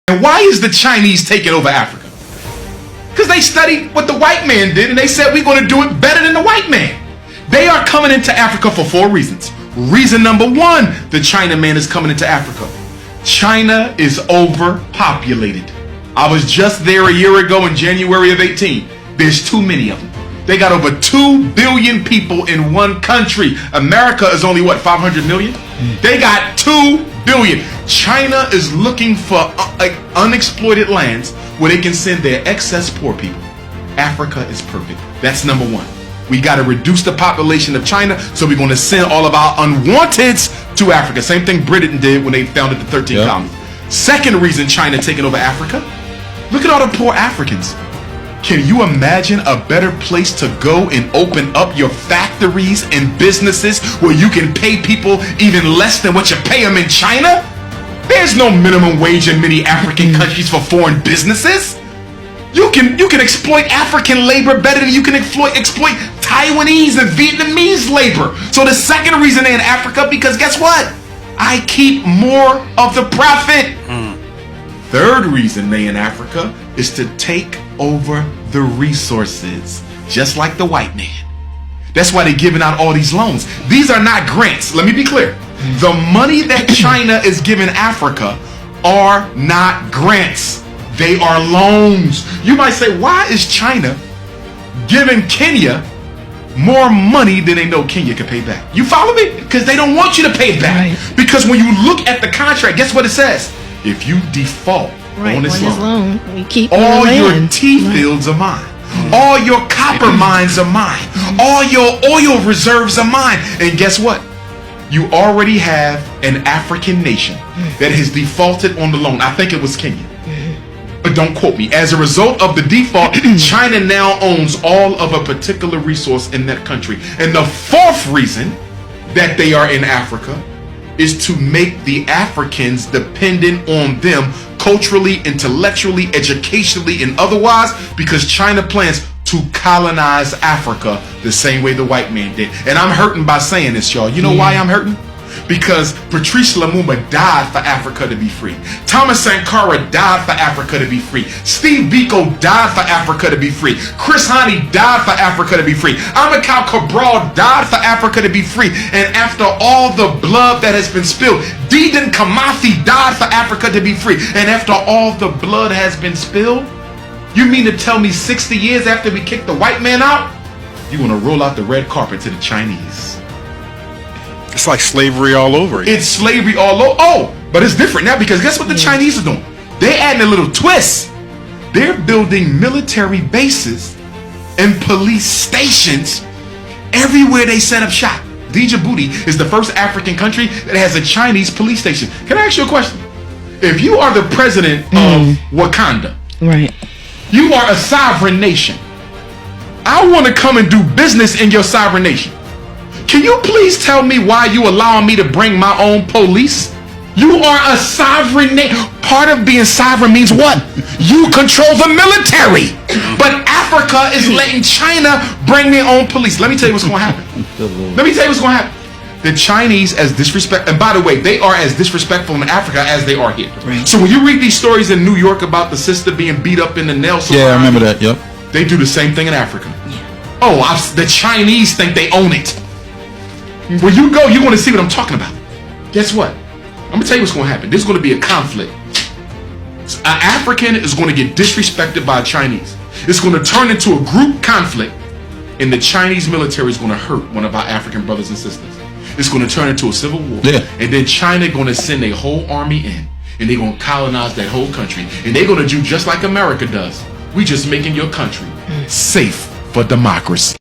And why is the Chinese taking over Africa? Because they studied what the white man did and they said we're going to do it better than the white man. They are coming into Africa for 4 reasons. Reason number 1, the China man is coming into Africa. China is overpopulated. I was just there a year ago in January of 18. There's too many of them. They got over 2 billion people in one country. America is only, what, 500 million? They got 2 billion. China is looking for unexploited lands where they can send their excess poor people. Africa is perfect. That's number 1. We got to reduce the population of China, so we're going to send all of our unwanteds to Africa. Same thing Britain did when they founded the 13 colonies. Second reason China taking over Africa, look at all the poor Africans. Can you imagine a better place to go and open up your factories and businesses where you can pay people even less than what you pay them in China? There's no minimum wage in many African countries for foreign businesses. You can exploit African labor better than you can exploit Taiwanese and Vietnamese labor. So the second reason they're in Africa, because guess what? I keep more of the profit. Third reason they in Africa is to take over the resources, just like the white man. That's why they're giving out all these loans. These are not grants. Let me be clear. The money that China is giving Africa are not grants. They are loans. You might say, why is China giving Kenya more money than they know Kenya can pay back? You follow me? Because they don't want you to pay it back. Right. Because when you look at the contract, guess what it says? If you default on this loan, we keep all your tea fields are mine. All your copper mines are mine. All your oil reserves are mine. And guess what? You already have an African nation that has defaulted on the loan. I think it was Kenya. But don't quote me. As a result of the default, China now owns all of a particular resource in that country. And the fourth reason that they are in Africa is to make the Africans dependent on them culturally, intellectually, educationally, and otherwise, because China plans to colonize Africa the same way the white man did. And I'm hurting by saying this, y'all. You know why I'm hurting? Because Patrice Lumumba died for Africa to be free. Thomas Sankara died for Africa to be free. Steve Biko died for Africa to be free. Chris Hani died for Africa to be free. Amilcar Cabral died for Africa to be free. And after all the blood that has been spilled, Dedan Kimathi died for Africa to be free. And after all the blood has been spilled, you mean to tell me 60 years after we kicked the white man out, you want to roll out the red carpet to the Chinese? It's like slavery all over again. It's slavery all over. Oh, but it's different now, because guess what the Chinese are doing? They're adding a little twist. They're building military bases and police stations everywhere they set up shop. Djibouti is the first African country that has a Chinese police station. Can I ask you a question? If you are the president of Wakanda, right? You are a sovereign nation. I want to come and do business in your sovereign nation. Can you please tell me why you allowing me to bring my own police? You are a sovereign nation. Part of being sovereign means what? You control the military. But Africa is letting China bring their own police. Let me tell you what's going to happen. Let me tell you what's going to happen. The Chinese, as disrespect, and by the way, they are as disrespectful in Africa as they are here. Right. So when you read these stories in New York about the sister being beat up in the nail salon, yeah, I remember that. Yep. They do the same thing in Africa. Oh, the Chinese think they own it. Where you go, you're going to see what I'm talking about. Guess what? I'm going to tell you what's going to happen. There's going to be a conflict. An African is going to get disrespected by a Chinese. It's going to turn into a group conflict, and the Chinese military is going to hurt one of our African brothers and sisters. It's going to turn into a civil war. Yeah. And then China going to send a whole army in, and they're going to colonize that whole country. And they're going to do just like America does. We just making your country safe for democracy.